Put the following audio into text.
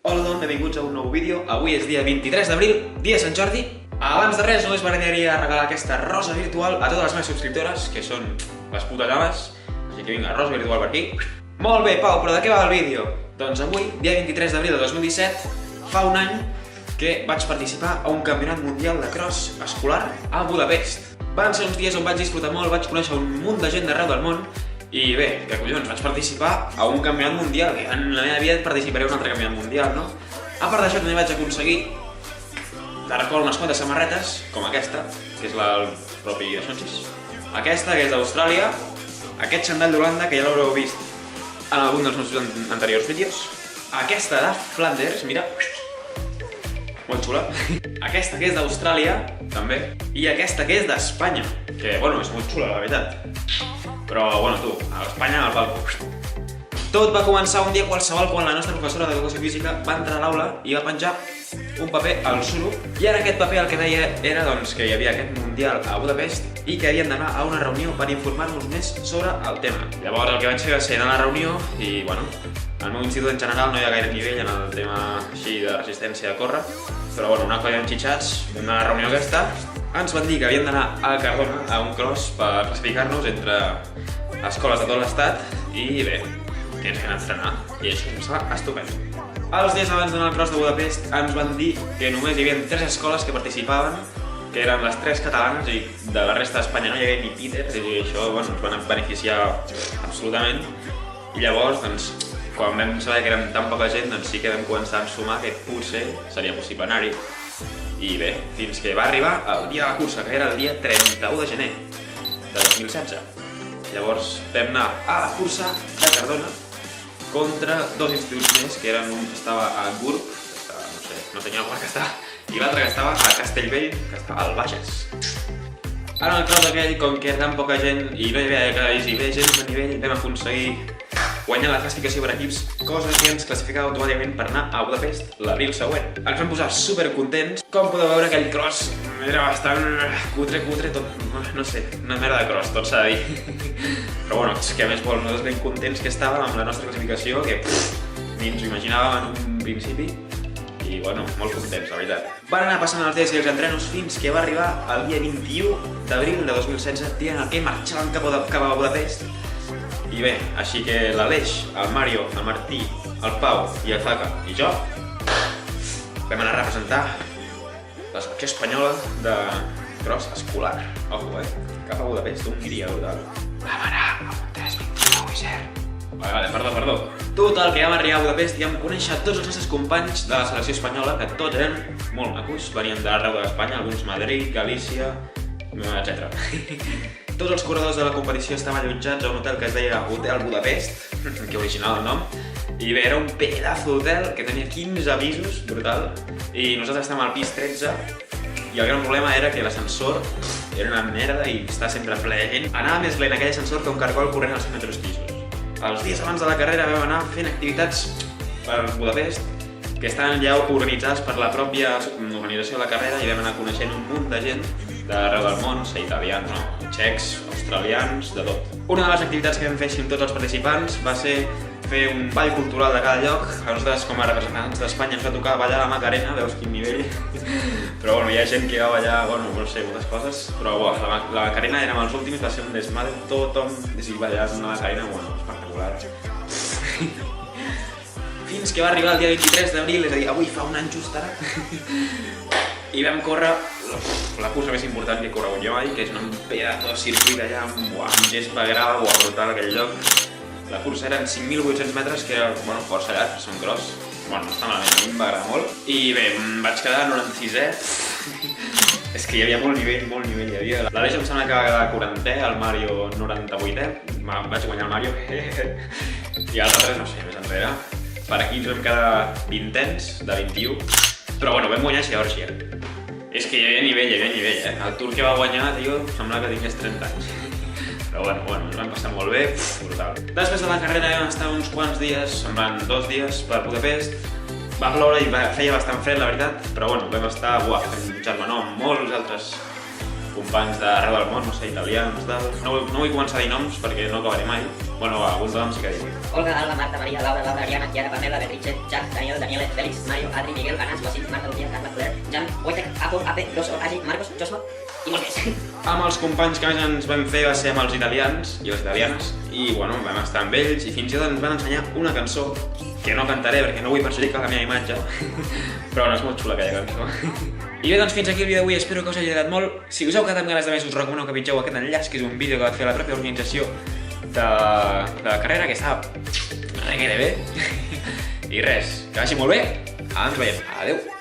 Hola a tothom, benvinguts a un nou vídeo. Avui és dia 23 d'abril, dia de Sant Jordi. Abans de res, només m'agradaria regalar aquesta rosa virtual a totes les meves subscriptores, que són les putes ames. Així que vinga, rosa virtual per aquí. Molt bé, Pau, però de què va el vídeo? Doncs avui, dia 23 d'abril de 2017, fa un any que vaig participar a un campionat mundial de cross escolar a Budapest. Van ser uns dies on vaig disfrutar molt, vaig conèixer un munt de gent d'arreu del món. I bé, que collons, vaig participar a un campionat mundial, que en la meva vida participaré a un altre campionat mundial, no? A part d'això també vaig aconseguir de recol unes quantes samarretes, com aquesta, que és el propi Sonsis. Aquesta, que és d'Austràlia, aquest xandall d'Holanda, que ja l'haureu vist en algun dels meus anteriors vídeos. Aquesta de Flanders, mira, molt xula. Aquesta que és d'Austràlia, també. I aquesta que és d'Espanya, que, bueno, és molt xula, la veritat. Però, bueno, tu, a Espanya, al palco. Tot va començar un dia qualsevol quan la nostra professora d'Educació Física va entrar a l'aula i va penjar un paper al suro. I en aquest paper el que deia era doncs, que hi havia aquest mundial a Budapest i que havien d'anar a una reunió per informar-nos més sobre el tema. Llavors el que vaig fer va ser anar a la reunió i, bueno, al meu institut en general no hi ha gaire nivell en el tema així de resistència a córrer, però, bueno, una colla d'enxitxats d'una reunió aquesta ens van dir que havíem d'anar a Cardona a un cross per classificar-nos entre escoles de tot l'estat i bé, que ens feien entrenar i això em sembla estupend. Els dies abans d'anar al cross de Budapest ens van dir que només hi havia 3 escoles que participaven, que eren les 3 catalanes i de la resta d'Espanya no hi havia ni Peters i això, bueno, ens van beneficiar absolutament. I llavors, doncs, quan vam saber que érem tan poca gent, doncs sí que vam començar a sumar que potser seria possible anar-hi. I bé, fins que va arribar el dia de la cursa, que era el dia 31 de gener de 2016. Llavors vam anar a la cursa de Cardona contra 2 instituts més, que eren un que estava a Gurb, que estava, no sé, no tenia el que estava, i l'altre que estava a Castellvell, que estava al Bages. Ara en el cross aquell, com que era tan poca gent i no hi havia gairebé gent de nivell, vam aconseguir guanyar la classificació per equips, cosa que ens classificava automàticament per anar a Budapest l'abril següent. Ens vam posar supercontents. Com podeu veure, aquell cross era bastant cutre, tot, no sé, una merda de cross, tot s'ha de dir. Però bueno, és que a més nosaltres ben contents que estàvem amb la nostra classificació, que ni ens ho imaginàvem en un principi. I bueno, molt contents, la veritat. Van anar passant els dies i els entrenos fins que va arribar el dia 21 d'abril de 2016, dia en el que marxàvem cap a Budapest. I bé, així que l'Aleix, el Mario, el Martí, el Pau i el Zaca i jo vam anar a representar la selecció espanyola de cross escolar. Ojo, cap a Budapest, Hongria, brutal. Vam anar a un 3:29 i cert. Vale, perdó. Total, que vam arribar a Budapest i vam conèixer tots els nostres companys de la selecció espanyola, que tots eren molt macos, venien d'arreu d'Espanya, alguns Madrid, Galícia, etc. Tots els corredors de la competició estaven allotjats a un hotel que es deia Hotel Budapest, que original el nom, i bé, era un pedazo d'hotel que tenia 15 pisos, brutal, i nosaltres estàvem al pis 13, i el gran problema era que l'ascensor era una merda i estava sempre ple de gent. Anava més lent aquell ascensor que un cargol corrent als 100 metres pisos. Els dies abans de la carrera vam anar fent activitats per Budapest que estaven ja organitzades per la pròpia organització de la carrera i vam anar coneixent un munt de gent d'arreu del món, ser italians, no, txecs, australians, de tot. Una de les activitats que vam fer amb tots els participants va ser fer un ball cultural de cada lloc. A nosaltres, com a representants d'Espanya, ens va tocar ballar la Macarena, veus quin nivell. Però bueno, hi ha gent que va ballar, bueno, no sé, moltes coses, però la Macarena érem els últims, va ser un desmadre, tothom ballant una Macarena, bueno, espectacular. Fins que va arribar el dia 23 d'abril, és a dir, avui fa un any just ara, i vam córrer la cursa més important que he corregut jo mai, que és un pedazo de circuit allà amb gespa grava, brutal aquell lloc. La cursa eren 5.800 metres, que era, bueno, força llarg, són cross. Bueno, no està malament, a mi em va agradar molt. I bé, em vaig quedar 96è. És que hi havia molt nivell, hi havia... L'Aleix em sembla que va quedar 40è, el Mario 98è. Vaig guanyar el Mario. I els altres, no sé, més enrere. Per aquí ens vam quedar 20ens, de 21. Però bueno, vam guanyar Geòrgia. És que hi havia nivell, El Tour que va guanyar, tio, sembla que tingués 30 anys. Però bueno, ens vam passar molt bé, brutal. Després de la carrera vam estar uns quants dies, semblant 2 dies per Budapest. Va ploure i feia bastant fred, la veritat, però bueno, vam estar fent germanor amb molts altres companys d'arreu del món, no sé, italians, tal. No vull començar a dir noms perquè no acabaré mai. Bueno, algun nom sí que dic. Olga, Alba, Marta, Maria, Laura, Ariana, Chiara, Pamela, Beatrice, Jack, Daniel, Daniele, Félix, Mario, Adri, Miguel, Anas, Wasim, Marta, Lucía, Carla, Claire, Jan, Wojtek, Apo, Ape, Rosso, Agi, Marcos, Josma i molts més. Amb els companys que més ens vam fer va ser amb els italians i les italianes i bueno, vam estar amb ells i fins i tot ens van ensenyar una cançó que no cantaré perquè no vull perjudicar la meva imatge però no és molt xula aquella cançó. I bé, doncs fins aquí el vídeo d'avui, espero que us hagi agradat molt. Si us heu quedat amb ganes de més, us recomano que pengeu aquest enllaç, que és un vídeo que va fer la pròpia organització de la carrera, que estava requete bé. I res, que vagi molt bé, ens veiem, adeu!